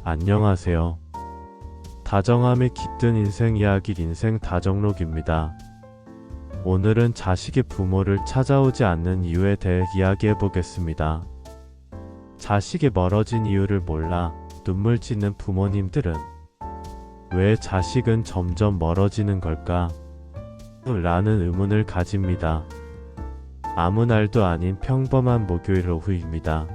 안녕하세요. 다정함이 깃든 인생 이야기 인생 다정록입니다. 오늘은 자식이 부모를 찾아오지 않는 이유에 대해 이야기해 보겠습니다. 자식이 멀어진 이유를 몰라 눈물 짓는 부모님들은 왜 자식은 점점 멀어지는 걸까? 라는 의문을 가집니다. 아무 날도 아닌 평범한 목요일 오후입니다.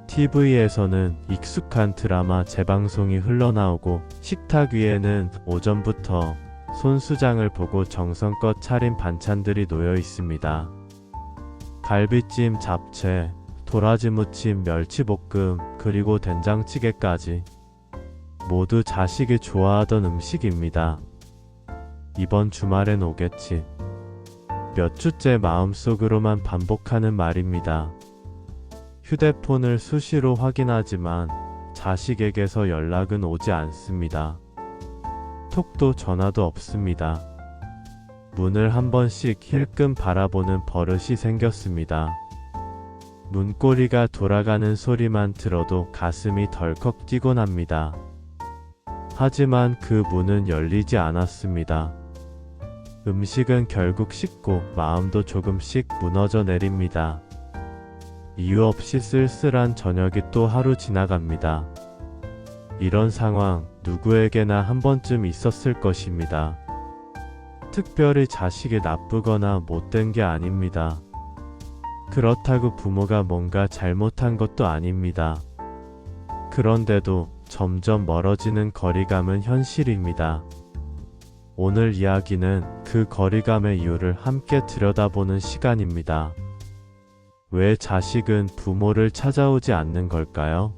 TV에서는 익숙한 드라마 재방송이 흘러나오고 식탁 위에는 오전부터 손수장을 보고 정성껏 차린 반찬들이 놓여 있습니다. 갈비찜, 잡채, 도라지 무침, 멸치볶음, 그리고 된장찌개까지 모두 자식이 좋아하던 음식입니다. 이번 주말엔 오겠지. 몇 주째 마음속으로만 반복하는 말입니다. 휴대폰을 수시로 확인하지만 자식에게서 연락은 오지 않습니다. 톡도 전화도 없습니다. 문을 한 번씩 힐끔 바라보는 버릇이 생겼습니다. 문고리가 돌아가는 소리만 들어도 가슴이 덜컥 뛰곤 합니다. 하지만 그 문은 열리지 않았습니다. 음식은 결국 식고 마음도 조금씩 무너져 내립니다. 이유 없이 쓸쓸한 저녁이 또 하루 지나갑니다. 이런 상황 누구에게나 한 번쯤 있었을 것입니다. 특별히 자식이 나쁘거나 못된 게 아닙니다. 그렇다고 부모가 뭔가 잘못한 것도 아닙니다. 그런데도 점점 멀어지는 거리감은 현실입니다. 오늘 이야기는 그 거리감의 이유를 함께 들여다보는 시간입니다. 왜 자식은 부모를 찾아오지 않는 걸까요?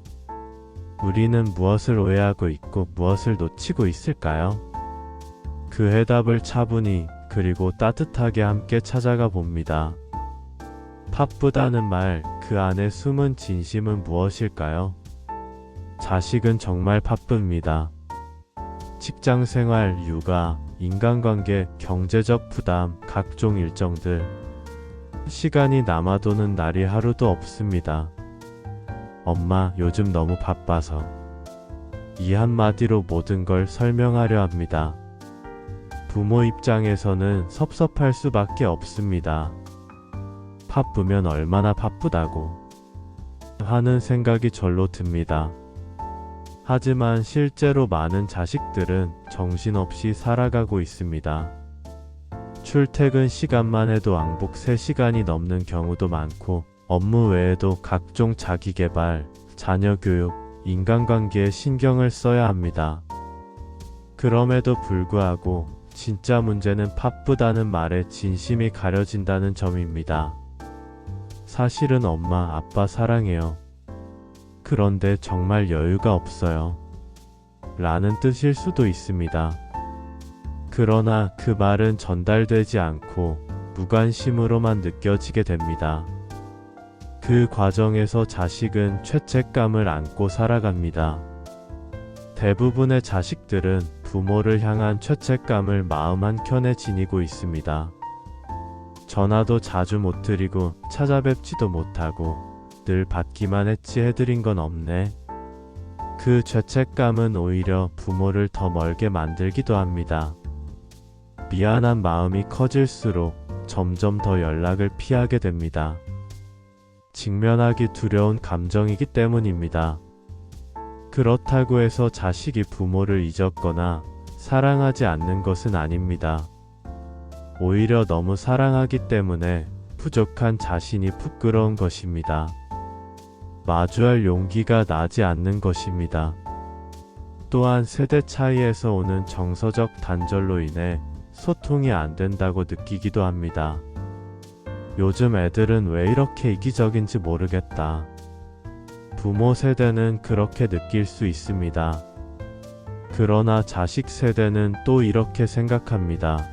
우리는 무엇을 오해하고 있고 무엇을 놓치고 있을까요? 그 해답을 차분히 그리고 따뜻하게 함께 찾아가 봅니다. 바쁘다는 말, 그 안에 숨은 진심은 무엇일까요? 자식은 정말 바쁩니다. 직장 생활, 육아, 인간관계, 경제적 부담, 각종 일정들, 시간이 남아도는 날이 하루도 없습니다. 엄마, 요즘 너무 바빠서. 이 한마디로 모든 걸 설명하려 합니다. 부모 입장에서는 섭섭할 수밖에 없습니다. 바쁘면 얼마나 바쁘다고 하는 생각이 절로 듭니다. 하지만 실제로 많은 자식들은 정신없이 살아가고 있습니다. 출퇴근 시간만 해도 왕복 3시간이 넘는 경우도 많고 업무 외에도 각종 자기개발, 자녀 교육, 인간관계에 신경을 써야 합니다. 그럼에도 불구하고 진짜 문제는 바쁘다는 말에 진심이 가려진다는 점입니다. 사실은 엄마, 아빠 사랑해요. 그런데 정말 여유가 없어요. 라는 뜻일 수도 있습니다. 그러나 그 말은 전달되지 않고 무관심으로만 느껴지게 됩니다. 그 과정에서 자식은 죄책감을 안고 살아갑니다. 대부분의 자식들은 부모를 향한 죄책감을 마음 한켠에 지니고 있습니다. 전화도 자주 못 드리고 찾아뵙지도 못하고 늘 받기만 했지 해드린 건 없네. 그 죄책감은 오히려 부모를 더 멀게 만들기도 합니다. 미안한 마음이 커질수록 점점 더 연락을 피하게 됩니다. 직면하기 두려운 감정이기 때문입니다. 그렇다고 해서 자식이 부모를 잊었거나 사랑하지 않는 것은 아닙니다. 오히려 너무 사랑하기 때문에 부족한 자신이 부끄러운 것입니다. 마주할 용기가 나지 않는 것입니다. 또한 세대 차이에서 오는 정서적 단절로 인해 소통이 안 된다고 느끼기도 합니다. 요즘 애들은 왜 이렇게 이기적인지 모르겠다. 부모 세대는 그렇게 느낄 수 있습니다. 그러나 자식 세대는 또 이렇게 생각합니다.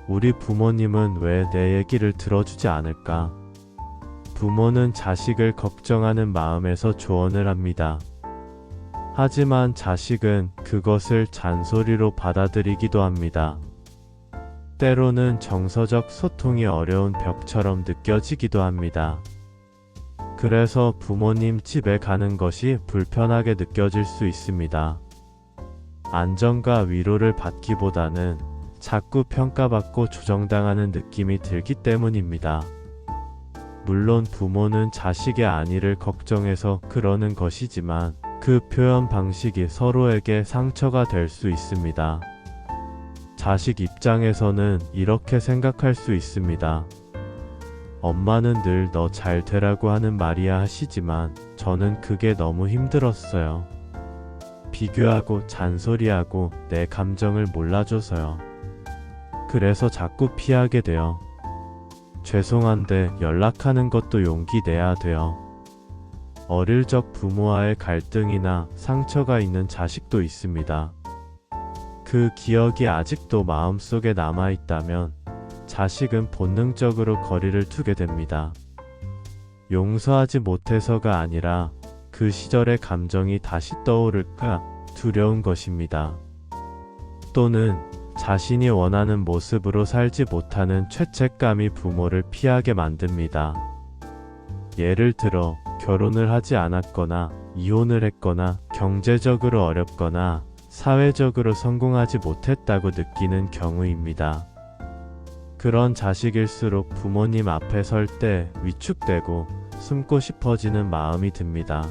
우리 부모님은 왜 내 얘기를 들어주지 않을까? 부모는 자식을 걱정하는 마음에서 조언을 합니다. 하지만 자식은 그것을 잔소리로 받아들이기도 합니다. 때로는 정서적 소통이 어려운 벽처럼 느껴지기도 합니다. 그래서 부모님 집에 가는 것이 불편하게 느껴질 수 있습니다. 안정과 위로를 받기보다는 자꾸 평가받고 조정당하는 느낌이 들기 때문입니다. 물론 부모는 자식의 안위를 걱정해서 그러는 것이지만 그 표현 방식이 서로에게 상처가 될 수 있습니다. 자식 입장에서는 이렇게 생각할 수 있습니다. 엄마는 늘 너 잘 되라고 하는 말이야 하시지만 저는 그게 너무 힘들었어요. 비교하고 잔소리하고 내 감정을 몰라줘서요. 그래서 자꾸 피하게 돼요. 죄송한데 연락하는 것도 용기 내야 돼요. 어릴 적 부모와의 갈등이나 상처가 있는 자식도 있습니다. 그 기억이 아직도 마음속에 남아있다면 자식은 본능적으로 거리를 두게 됩니다. 용서하지 못해서가 아니라 그 시절의 감정이 다시 떠오를까 두려운 것입니다. 또는 자신이 원하는 모습으로 살지 못하는 죄책감이 부모를 피하게 만듭니다. 예를 들어 결혼을 하지 않았거나 이혼을 했거나 경제적으로 어렵거나 사회적으로 성공하지 못했다고 느끼는 경우입니다. 그런 자식일수록 부모님 앞에 설 때 위축되고 숨고 싶어지는 마음이 듭니다.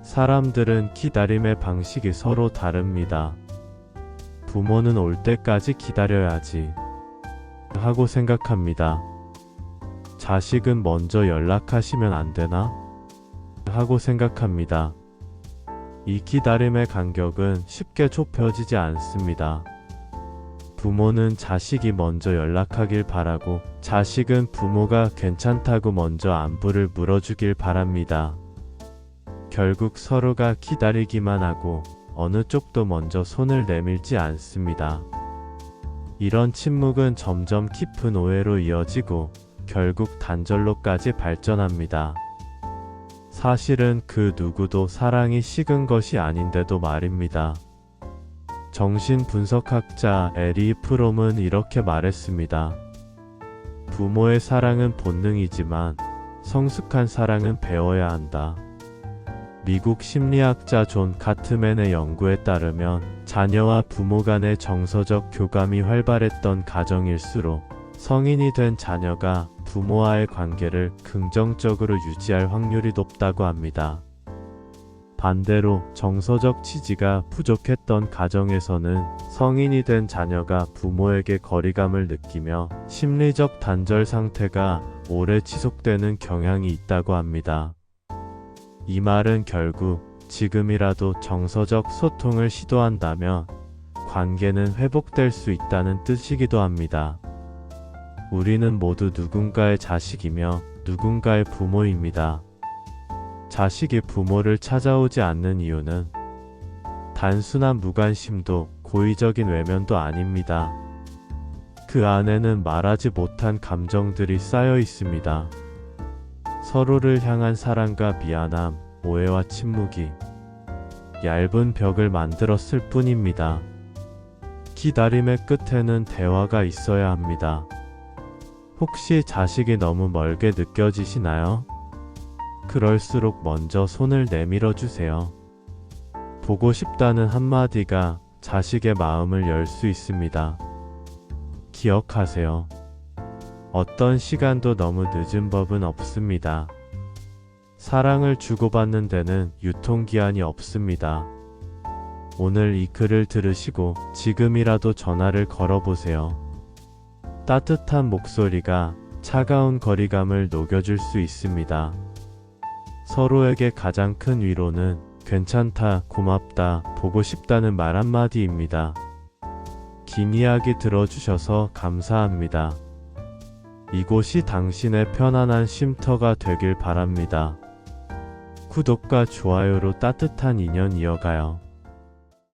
사람들은 기다림의 방식이 서로 다릅니다. 부모는 올 때까지 기다려야지 하고 생각합니다. 자식은 먼저 연락하시면 안 되나? 하고 생각합니다. 이 기다림의 간격은 쉽게 좁혀지지 않습니다. 부모는 자식이 먼저 연락하길 바라고 자식은 부모가 괜찮다고 먼저 안부를 물어주길 바랍니다. 결국 서로가 기다리기만 하고 어느 쪽도 먼저 손을 내밀지 않습니다. 이런 침묵은 점점 깊은 오해로 이어지고 결국 단절로까지 발전합니다. 사실은 그 누구도 사랑이 식은 것이 아닌데도 말입니다. 정신분석학자 에리 프롬은 이렇게 말했습니다. 부모의 사랑은 본능이지만 성숙한 사랑은 배워야 한다. 미국 심리학자 존 카트맨의 연구에 따르면 자녀와 부모 간의 정서적 교감이 활발했던 가정일수록 성인이 된 자녀가 부모와의 관계를 긍정적으로 유지할 확률이 높다고 합니다. 반대로 정서적 지지가 부족했던 가정에서는 성인이 된 자녀가 부모에게 거리감을 느끼며 심리적 단절 상태가 오래 지속되는 경향이 있다고 합니다. 이 말은 결국 지금이라도 정서적 소통을 시도한다면 관계는 회복될 수 있다는 뜻이기도 합니다. 우리는 모두 누군가의 자식이며 누군가의 부모입니다. 자식이 부모를 찾아오지 않는 이유는 단순한 무관심도 고의적인 외면도 아닙니다. 그 안에는 말하지 못한 감정들이 쌓여 있습니다. 서로를 향한 사랑과 미안함, 오해와 침묵이 얇은 벽을 만들었을 뿐입니다. 기다림의 끝에는 대화가 있어야 합니다. 혹시 자식이 너무 멀게 느껴지시나요? 그럴수록 먼저 손을 내밀어 주세요. 보고 싶다는 한마디가 자식의 마음을 열 수 있습니다. 기억하세요. 어떤 시간도 너무 늦은 법은 없습니다. 사랑을 주고받는 데는 유통기한이 없습니다. 오늘 이 글을 들으시고 지금이라도 전화를 걸어보세요. 따뜻한 목소리가 차가운 거리감을 녹여줄 수 있습니다. 서로에게 가장 큰 위로는 괜찮다, 고맙다, 보고 싶다는 말 한마디입니다. 긴 이야기 들어주셔서 감사합니다. 이곳이 당신의 편안한 쉼터가 되길 바랍니다. 구독과 좋아요로 따뜻한 인연 이어가요.